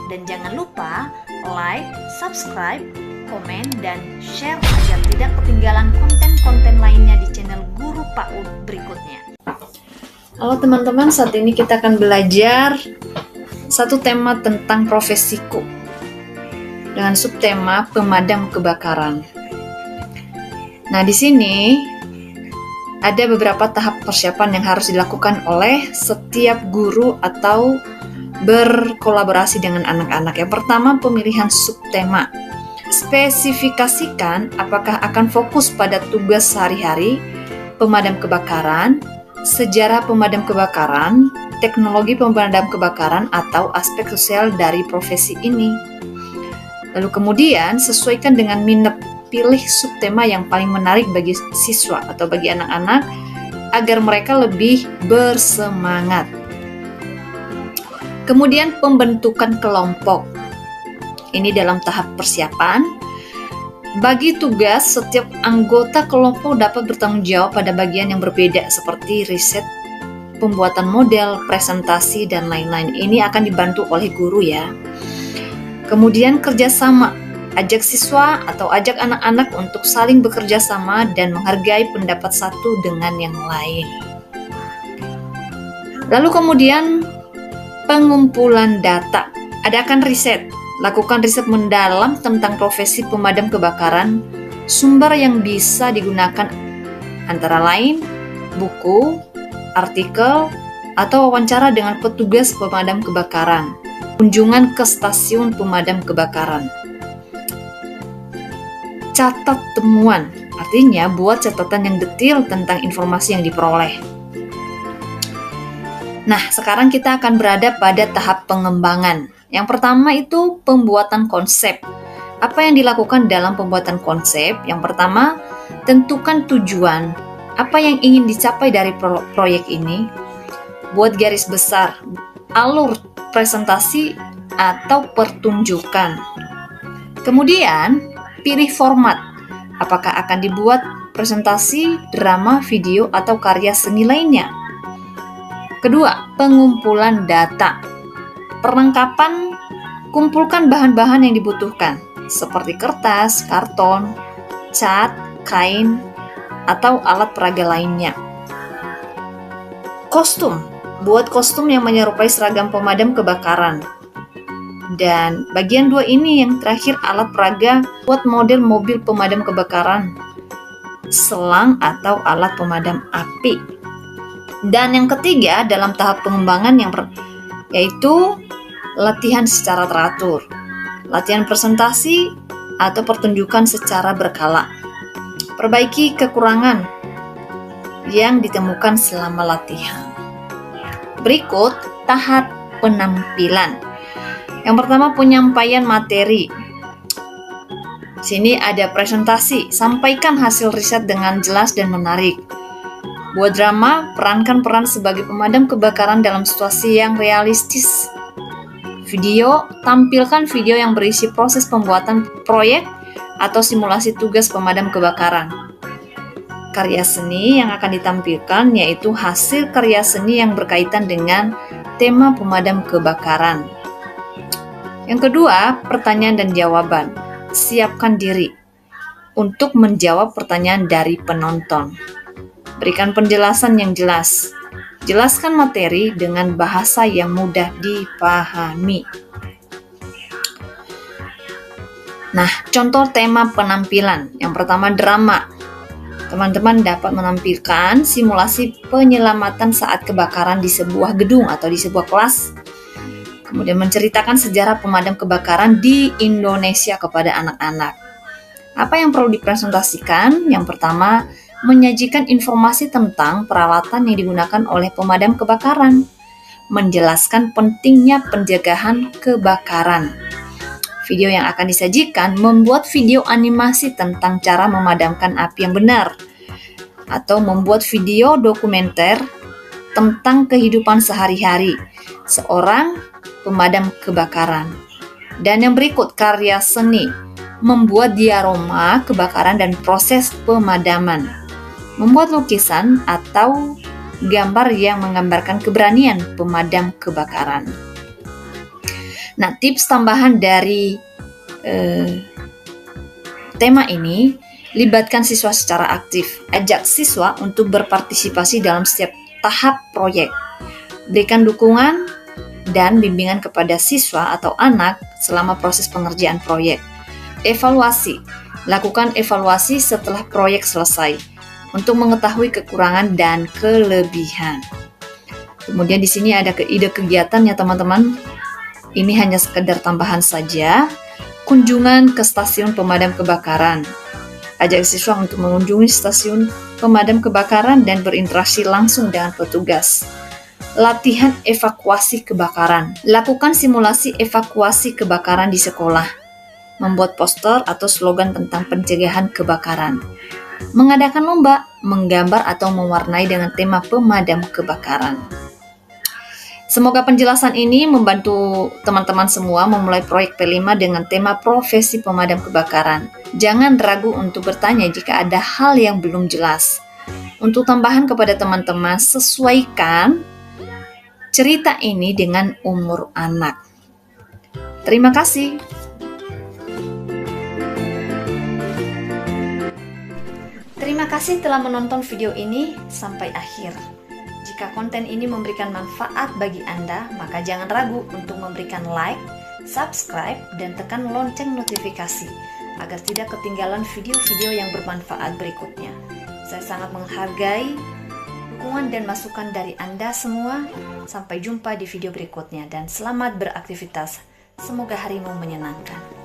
Dan jangan lupa like, subscribe, komen, dan share agar tidak ketinggalan konten-konten lainnya di channel Guru PAUD berikutnya. Halo teman-teman, saat ini kita akan belajar satu tema tentang profesiku dengan subtema pemadam kebakaran. Nah, di sini ada beberapa tahap persiapan yang harus dilakukan oleh setiap guru atau berkolaborasi dengan anak-anak. Yang pertama, pemilihan subtema. Spesifikasikan apakah akan fokus pada tugas sehari-hari, pemadam kebakaran, sejarah pemadam kebakaran, teknologi pemadam kebakaran, atau aspek sosial dari profesi ini. Lalu kemudian sesuaikan dengan minat, pilih subtema yang paling menarik bagi siswa atau bagi anak-anak agar mereka lebih bersemangat. Kemudian pembentukan kelompok. Ini dalam tahap persiapan. Bagi tugas, setiap anggota kelompok dapat bertanggung jawab pada bagian yang berbeda seperti riset, pembuatan model, presentasi, dan lain-lain. Ini akan dibantu oleh guru ya. Kemudian kerjasama. Ajak siswa atau ajak anak-anak untuk saling bekerja sama dan menghargai pendapat satu dengan yang lain. Lalu kemudian pengumpulan data. Adakan riset. Lakukan riset mendalam tentang profesi pemadam kebakaran. Sumber yang bisa digunakan antara lain buku, artikel, atau wawancara dengan petugas pemadam kebakaran. Kunjungan ke stasiun pemadam kebakaran. Catat temuan, artinya buat catatan yang detail tentang informasi yang diperoleh. Nah, sekarang kita akan berada pada tahap pengembangan. Yang pertama itu pembuatan konsep. Apa yang dilakukan dalam pembuatan konsep? Yang pertama, tentukan tujuan. Apa yang ingin dicapai dari proyek ini? Buat garis besar, alur presentasi atau pertunjukan. Kemudian, pilih format. Apakah akan dibuat presentasi, drama, video, atau karya seni lainnya? Kedua, pengumpulan data. Perlengkapan, kumpulkan bahan-bahan yang dibutuhkan, seperti kertas, karton, cat, kain, atau alat peraga lainnya. Kostum, buat kostum yang menyerupai seragam pemadam kebakaran. Dan bagian 2 ini yang terakhir, alat peraga, buat model mobil pemadam kebakaran, selang atau alat pemadam api. Dan yang ketiga dalam tahap pengembangan yaitu latihan secara teratur, latihan presentasi atau pertunjukan secara berkala. Perbaiki kekurangan yang ditemukan selama latihan. Berikut tahap penampilan. Yang pertama, penyampaian materi. Sini ada presentasi, sampaikan hasil riset dengan jelas dan menarik. Buat drama, perankan peran sebagai pemadam kebakaran dalam situasi yang realistis. Video, tampilkan video yang berisi proses pembuatan proyek atau simulasi tugas pemadam kebakaran. Karya seni yang akan ditampilkan yaitu hasil karya seni yang berkaitan dengan tema pemadam kebakaran. Yang kedua, pertanyaan dan jawaban. Siapkan diri untuk menjawab pertanyaan dari penonton. Berikan penjelasan yang jelas. Jelaskan materi dengan bahasa yang mudah dipahami. Nah, contoh tema penampilan. Yang pertama, drama. Teman-teman dapat menampilkan simulasi penyelamatan saat kebakaran di sebuah gedung atau di sebuah kelas. Kemudian menceritakan sejarah pemadam kebakaran di Indonesia kepada anak-anak. Apa yang perlu dipresentasikan? Yang pertama, menyajikan informasi tentang peralatan yang digunakan oleh pemadam kebakaran, menjelaskan pentingnya pencegahan kebakaran. Video yang akan disajikan membuat video animasi tentang cara memadamkan api yang benar, atau membuat video dokumenter tentang kehidupan sehari-hari seorang pemadam kebakaran. Dan yang berikut, karya seni, membuat diorama kebakaran dan proses pemadaman, membuat lukisan atau gambar yang menggambarkan keberanian pemadam kebakaran. Nah, tips tambahan dari tema ini, libatkan siswa secara aktif. Ajak siswa untuk berpartisipasi dalam setiap tahap proyek. Berikan dukungan dan bimbingan kepada siswa atau anak selama proses pengerjaan proyek. Evaluasi. Lakukan evaluasi setelah proyek selesai untuk mengetahui kekurangan dan kelebihan. Kemudian di sini ada ide kegiatan ya teman-teman. Ini hanya sekedar tambahan saja. Kunjungan ke stasiun pemadam kebakaran. Ajak siswa untuk mengunjungi stasiun pemadam kebakaran dan berinteraksi langsung dengan petugas. Latihan evakuasi kebakaran. Lakukan simulasi evakuasi kebakaran di sekolah. Membuat poster atau slogan tentang pencegahan kebakaran. Mengadakan lomba, menggambar atau mewarnai dengan tema pemadam kebakaran. Semoga penjelasan ini membantu teman-teman semua memulai proyek P5 dengan tema profesi pemadam kebakaran. Jangan ragu untuk bertanya jika ada hal yang belum jelas. Untuk tambahan kepada teman-teman, sesuaikan cerita ini dengan umur anak. Terima kasih. Terima kasih telah menonton video ini sampai akhir. Jika konten ini memberikan manfaat bagi Anda, maka jangan ragu untuk memberikan like, subscribe, dan tekan lonceng notifikasi agar tidak ketinggalan video-video yang bermanfaat berikutnya. Saya sangat menghargai dukungan dan masukan dari Anda semua. Sampai jumpa di video berikutnya dan selamat beraktivitas. Semoga harimu menyenangkan.